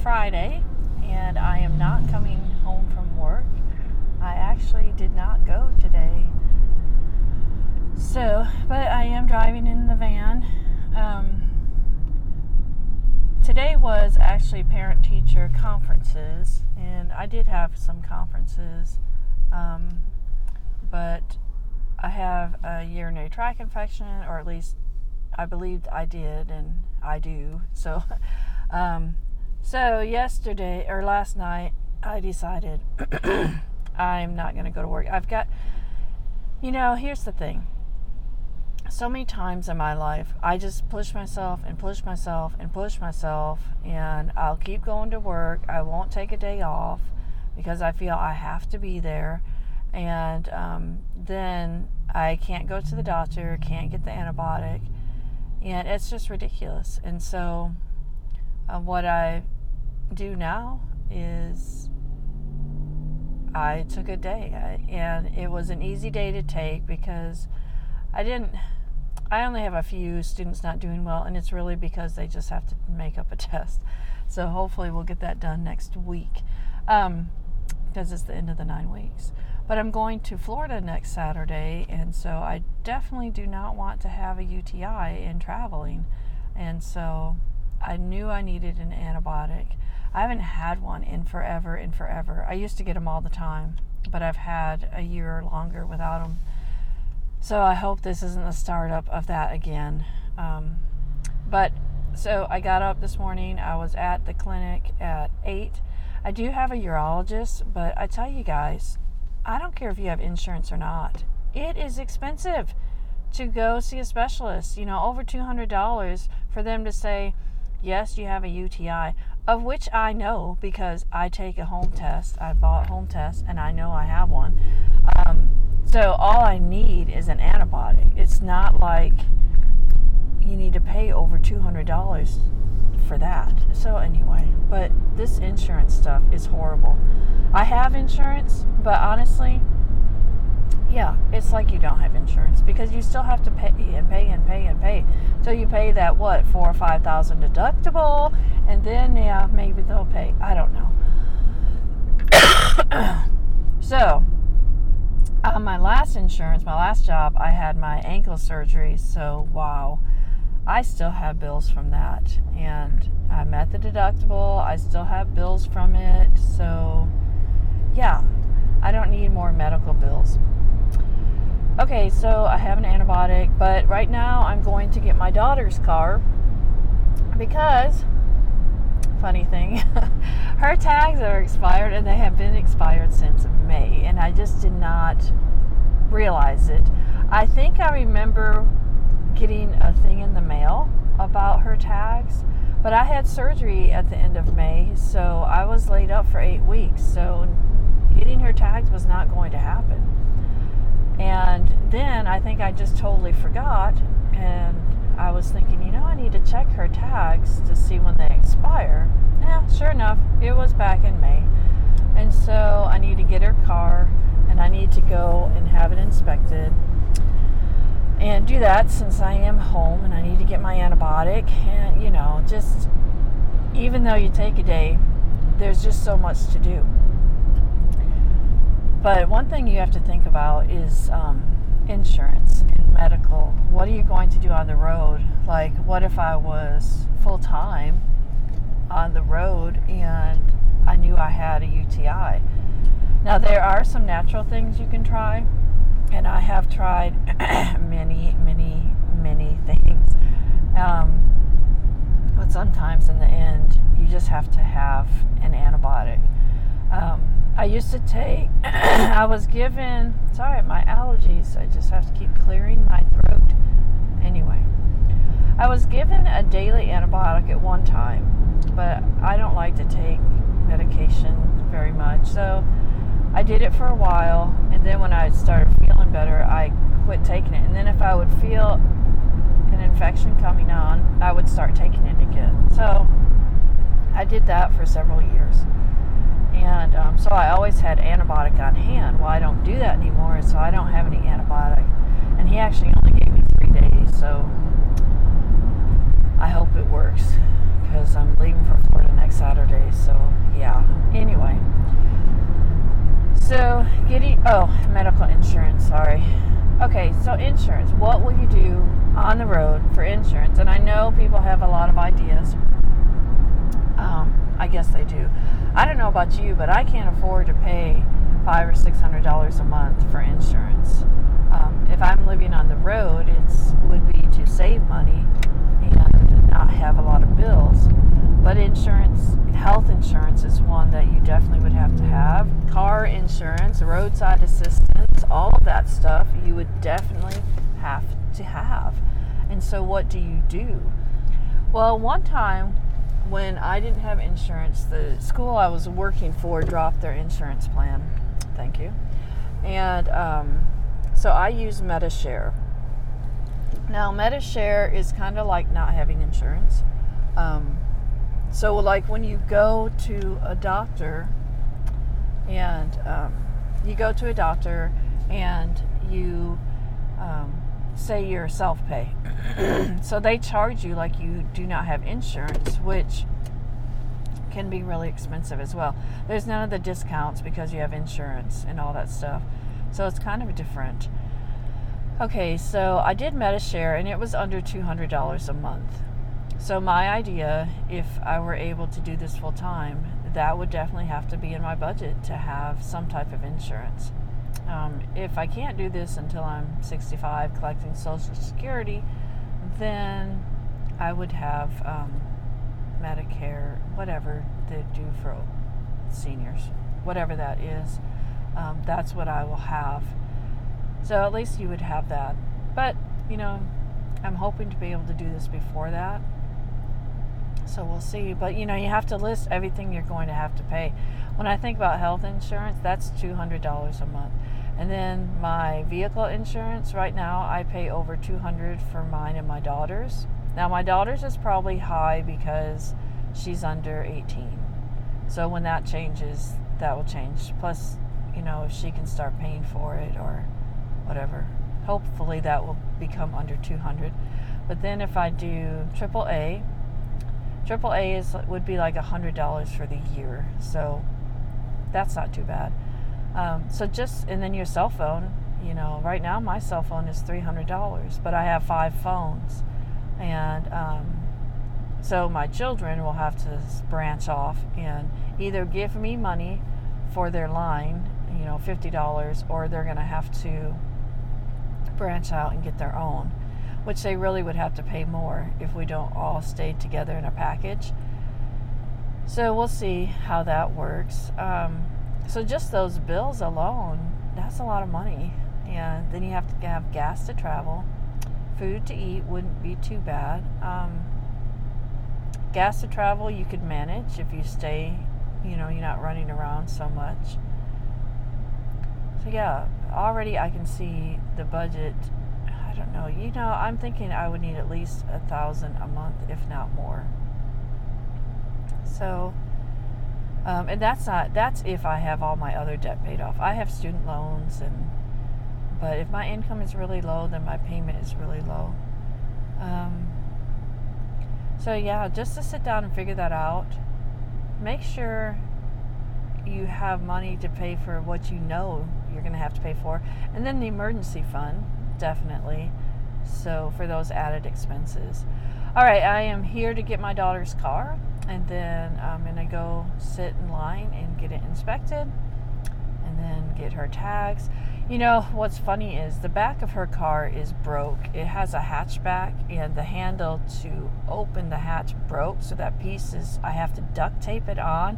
Friday, and I am not coming home from work. I actually did not go today. But I am driving in the van. Today was actually parent-teacher conferences, and I did have some conferences, but I have a urinary tract infection, or at least I believed I did, and I do. So yesterday or last night, I decided I'm not going to go to work. Here's the thing. So many times in my life, I just push myself, and I'll keep going to work. I won't take a day off because I feel I have to be there. And then I can't go to the doctor, can't get the antibiotic, and it's just ridiculous. And so what I do now is I took a day, and it was an easy day to take because I only have a few students not doing well, and it's really because they just have to make up a test. So hopefully we'll get that done next week because it's the end of the 9 weeks. But I'm going to Florida next Saturday, and so I definitely do not want to have a UTI in traveling. And so I knew I needed an antibiotic. I haven't had one in forever. I used to get them all the time, but I've had a year or longer without them. So I hope this isn't the startup of that again. So I got up this morning. I was at the clinic at 8. I do have a urologist, but I tell you guys, I don't care if you have insurance or not. It is expensive to go see a specialist. Over $200 for them to say, yes, you have a UTI, of which I know because I take a home test. I bought home tests, and I know I have one. So all I need is an antibiotic. It's not like you need to pay over $200 for that. So anyway, but this insurance stuff is horrible. I have insurance, but honestly, yeah, it's like you don't have insurance because you still have to pay and pay. So you pay that, $4,000 or $5,000 deductible, and then, maybe they'll pay. I don't know. So, my last job, I had my ankle surgery, so wow, I still have bills from that, and I met the deductible. I still have bills from it, so yeah, I don't need more medical bills. Okay, so I have an antibiotic, but right now I'm going to get my daughter's car because, funny thing, her tags are expired, and they have been expired since May, and I just did not realize it. I think I remember getting a thing in the mail about her tags, but I had surgery at the end of May, so I was laid up for 8 weeks, so getting her tags was not going to happen. And then I think I just totally forgot, and I was thinking, I need to check her tags to see when they expire. Yeah, sure enough, it was back in May. And so I need to get her car, and I need to go and have it inspected and do that since I am home, and I need to get my antibiotic. And, just even though you take a day, there's just so much to do. But one thing you have to think about is insurance and medical. What are you going to do on the road? Like, what if I was full-time on the road and I knew I had a UTI? Now, there are some natural things you can try, and I have tried many things. But sometimes in the end, you just have to have an antibiotic. I used to take, I was given, my allergies, I just have to keep clearing my throat. Anyway, I was given a daily antibiotic at one time, but I don't like to take medication very much. So I did it for a while, and then when I started feeling better, I quit taking it. And then if I would feel an infection coming on, I would start taking it again. So I did that for several years. And so I always had antibiotic on hand. Well, I don't do that anymore, so I don't have any antibiotic. And he actually only gave me 3 days, so I hope it works because I'm leaving for Florida next Saturday. Medical insurance, sorry. Okay, so insurance. What will you do on the road for insurance? And I know people have a lot of ideas. I guess they do. I don't know about you, but I can't afford to pay $500 or $600 a month for insurance. If I'm living on the road, it would be to save money and not have a lot of bills. But insurance, health insurance is one that you definitely would have to have. Car insurance, roadside assistance, all of that stuff you would definitely have to have. And so what do you do? Well, one time when I didn't have insurance, the school I was working for dropped their insurance plan. Thank you. And so I use MediShare. Now, MediShare is kind of like not having insurance. So like when you go to a doctor and you say you're self-pay. So they charge you like you do not have insurance, which can be really expensive as well. There's none of the discounts because you have insurance and all that stuff. So it's kind of different. Okay, so I did MediShare and it was under $200 a month. So my idea, if I were able to do this full time, that would definitely have to be in my budget to have some type of insurance. If I can't do this until I'm 65 collecting Social Security, then I would have Medicare, whatever they do for seniors, whatever that is. That's what I will have. So at least you would have that. But, I'm hoping to be able to do this before that. So we'll see. But, you have to list everything you're going to have to pay. When I think about health insurance, that's $200 a month. And then my vehicle insurance, right now, I pay over $200 for mine and my daughter's. Now, my daughter's is probably high because she's under 18. So when that changes, that will change. Plus, if she can start paying for it or whatever, hopefully that will become under $200. But then if I do AAA would be like $100 for the year. So that's not too bad. And then your cell phone, right now my cell phone is $300, but I have 5 phones. And so my children will have to branch off and either give me money for their line, $50, or they're going to have to branch out and get their own, which they really would have to pay more if we don't all stay together in a package. So we'll see how that works. So just those bills alone, that's a lot of money. And then you have to have gas to travel. Food to eat wouldn't be too bad. Gas to travel you could manage if you stay, you're not running around so much. So yeah, already I can see the budget. I don't know. I'm thinking I would need at least $1,000 a month, if not more. So, and that's if I have all my other debt paid off. I have student loans, but if my income is really low, then my payment is really low. So yeah, just to sit down and figure that out. Make sure you have money to pay for what you're going to have to pay for. And then the emergency fund, definitely. So for those added expenses. All right, I am here to get my daughter's car. And then I'm going to go sit in line and get it inspected. And then get her tags. What's funny is the back of her car is broke. It has a hatchback, and the handle to open the hatch broke. So that piece I have to duct tape it on.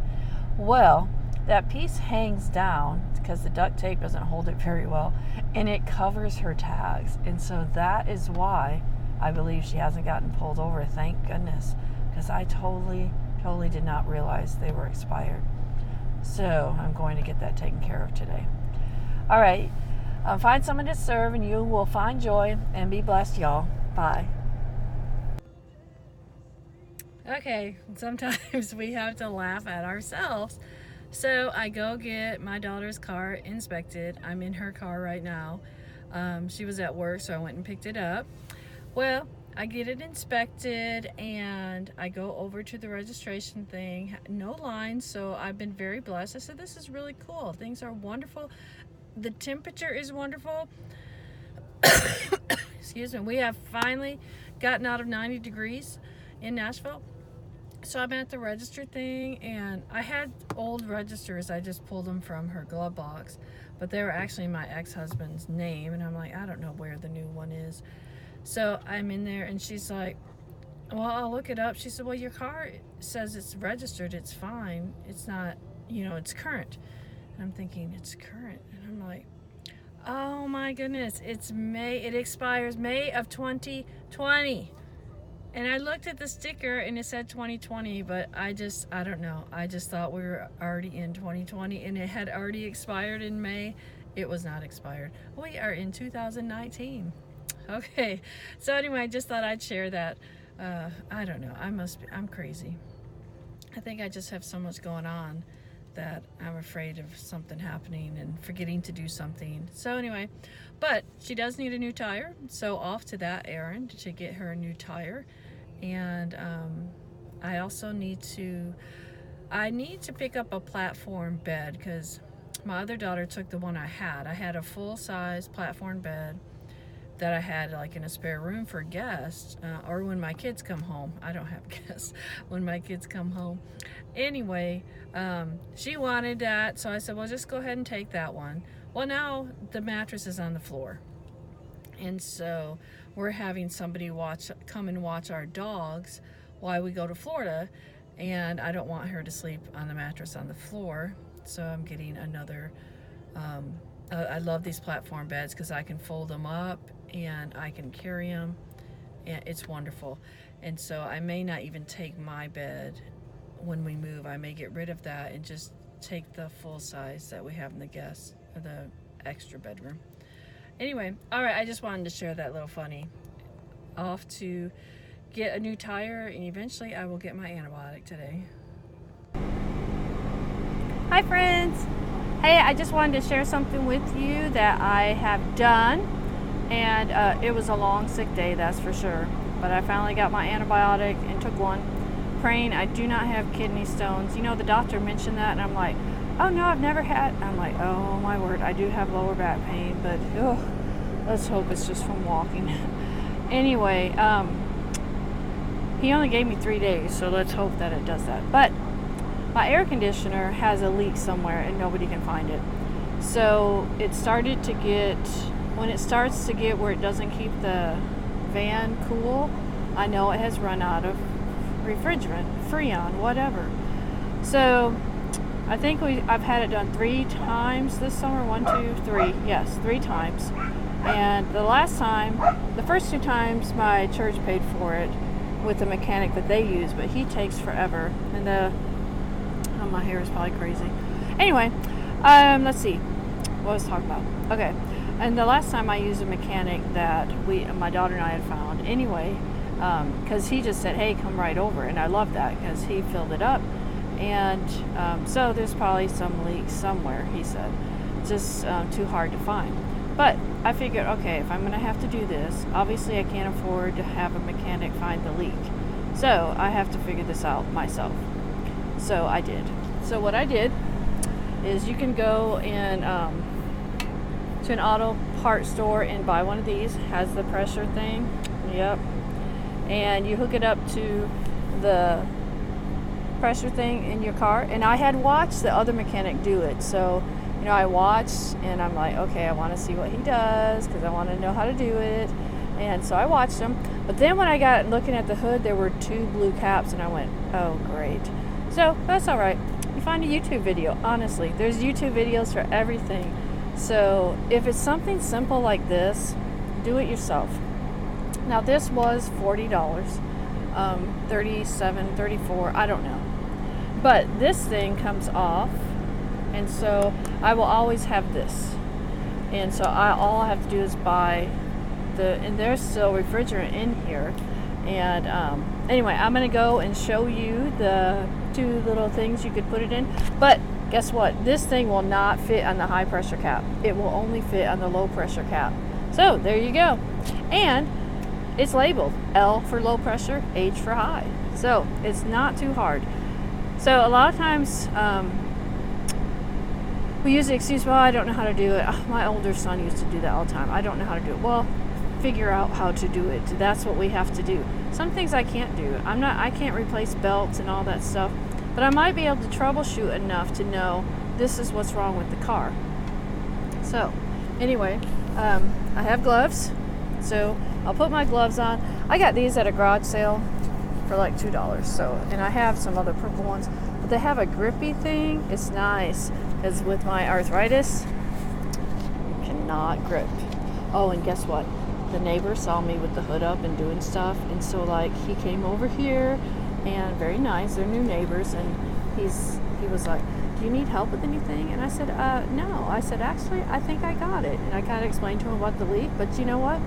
Well, that piece hangs down because the duct tape doesn't hold it very well, and it covers her tags. And so that is why I believe she hasn't gotten pulled over, thank goodness, because I totally did not realize they were expired. So I'm going to get that taken care of today. All right, find someone to serve and you will find joy, and be blessed, y'all. Bye. Okay, sometimes we have to laugh at ourselves. So I go get my daughter's car inspected. I'm in her car right now. She was at work, so I went and picked it up. Well, I get it inspected and I go over to the registration thing. No lines, so I've been very blessed. I said, this is really cool. Things are wonderful. The temperature is wonderful. Excuse me. We have finally gotten out of 90 degrees in Nashville. So I'm at the register thing, and I had old registers. I just pulled them from her glove box, but they were actually my ex-husband's name, and I'm like, I don't know where the new one is. So I'm in there, and she's like, well, I'll look it up. She said, well, your car says it's registered. It's fine. It's not, it's current. And I'm thinking, it's current. And I'm like, oh my goodness, it's May. It expires May of 2020. And I looked at the sticker and it said 2020, but I don't know. I just thought we were already in 2020 and it had already expired in May. It was not expired. We are in 2019. Okay. So anyway, I just thought I'd share that. I don't know. I'm crazy. I think I just have so much going on that I'm afraid of something happening and forgetting to do something. So anyway, but she does need a new tire, so off to that errand to get her a new tire. And I also need to pick up a platform bed, because my other daughter took the one I had a full-size platform bed that I had like in a spare room for guests, or when my kids come home. I don't have guests. When my kids come home. Anyway, she wanted that, so I said, well, just go ahead and take that one. Well, now the mattress is on the floor, and so we're having somebody come and watch our dogs while we go to Florida, and I don't want her to sleep on the mattress on the floor, so I'm getting another. I love these platform beds because I can fold them up and I can carry them, and it's wonderful. And so I may not even take my bed when we move. I may get rid of that and just take the full size that we have in the extra bedroom. Anyway, all right, I just wanted to share that little funny. Off to get a new tire, and eventually I will get my antibiotic today. Hi friends. Hey, I just wanted to share something with you that I have done, and it was a long sick day, that's for sure, but I finally got my antibiotic and took one, praying I do not have kidney stones. The doctor mentioned that, and I'm like, oh no, I've never had. I'm like, oh my word, I do have lower back pain, but let's hope it's just from walking. Anyway, he only gave me 3 days, so let's hope that it does that. But my air conditioner has a leak somewhere and nobody can find it. So it started to get, when it starts to get where it doesn't keep the van cool, I know it has run out of refrigerant, freon, whatever. So I think I've had it done 3 times this summer. 1, 2, 3. Yes, 3 times. And the first 2 times my church paid for it with the mechanic that they use, but he takes forever. And my hair is probably crazy. Anyway, let's see. What was I talking about? Okay. And the last time I used a mechanic that my daughter and I had found. Anyway, because he just said, hey, come right over. And I love that because he filled it up. And so there's probably some leaks somewhere, he said. Just too hard to find. But I figured, okay, if I'm going to have to do this, obviously I can't afford to have a mechanic find the leak. So I have to figure this out myself. So I did. So what I did is you can go in to an auto part store and buy one of these. Has the pressure thing. Yep. And you hook it up to the pressure thing in your car. And I had watched the other mechanic do it. So, I watched and I'm like, okay, I want to see what he does because I want to know how to do it. And so I watched him. But then when I got looking at the hood, there were 2 blue caps and I went, oh, great. So that's all right. You find a YouTube video. Honestly, there's YouTube videos for everything. So if it's something simple like this, do it yourself. Now this was $40, $37, $34, I don't know. But this thing comes off, and so I will always have this. And so all I have to do is buy and there's still refrigerant in here. And anyway, I'm going to go and show you the 2 little things you could put it in. But guess what? This thing will not fit on the high pressure cap. It will only fit on the low pressure cap. So there you go. And it's labeled L for low pressure, H for high. So it's not too hard. So a lot of times we use the excuse, well, I don't know how to do it. My older son used to do that all the time. I don't know how to do it. Well, figure out how to do it. That's what we have to do. Some things I can't do. I can't replace belts and all that stuff, but I might be able to troubleshoot enough to know this is what's wrong with the car. So anyway, I have gloves, so I'll put my gloves on. I got these at a garage sale for like $2. So, and I have some other purple ones, but they have a grippy thing. It's nice, because with my arthritis, you cannot grip. Oh, and guess what? The neighbor saw me with the hood up and doing stuff, and so like he came over here, and very nice. They're new neighbors, and he was like, "Do you need help with anything?" And I said, "No." I said, "Actually, I think I got it." And I kind of explained to him about the leak, but you know what?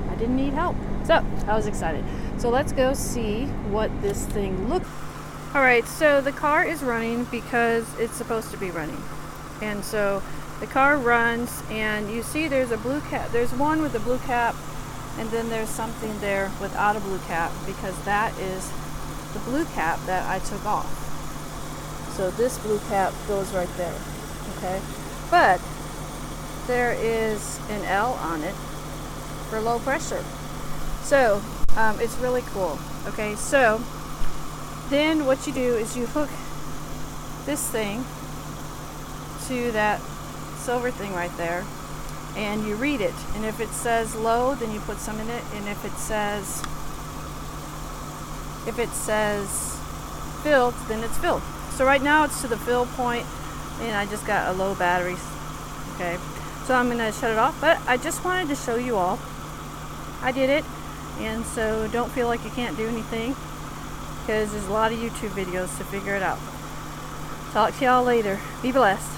I didn't need help, so I was excited. So let's go see what this thing looks. All right, so the car is running because it's supposed to be running, and so the car runs, and you see there's a blue cap. There's one with a blue cap, and then there's something there without a blue cap, because that is the blue cap that I took off. So this blue cap goes right there, okay? But there is an L on it for low pressure. So it's really cool, okay? So then what you do is you hook this thing to that silver thing right there, and you read it, and if it says low, then you put some in it, and if it says filled, then it's filled. So right now it's to the fill point, and I just got a low battery. Okay, so I'm gonna shut it off, but I just wanted to show you all I did it, and so don't feel like you can't do anything, because there's a lot of YouTube videos to figure it out. Talk to y'all later. Be blessed.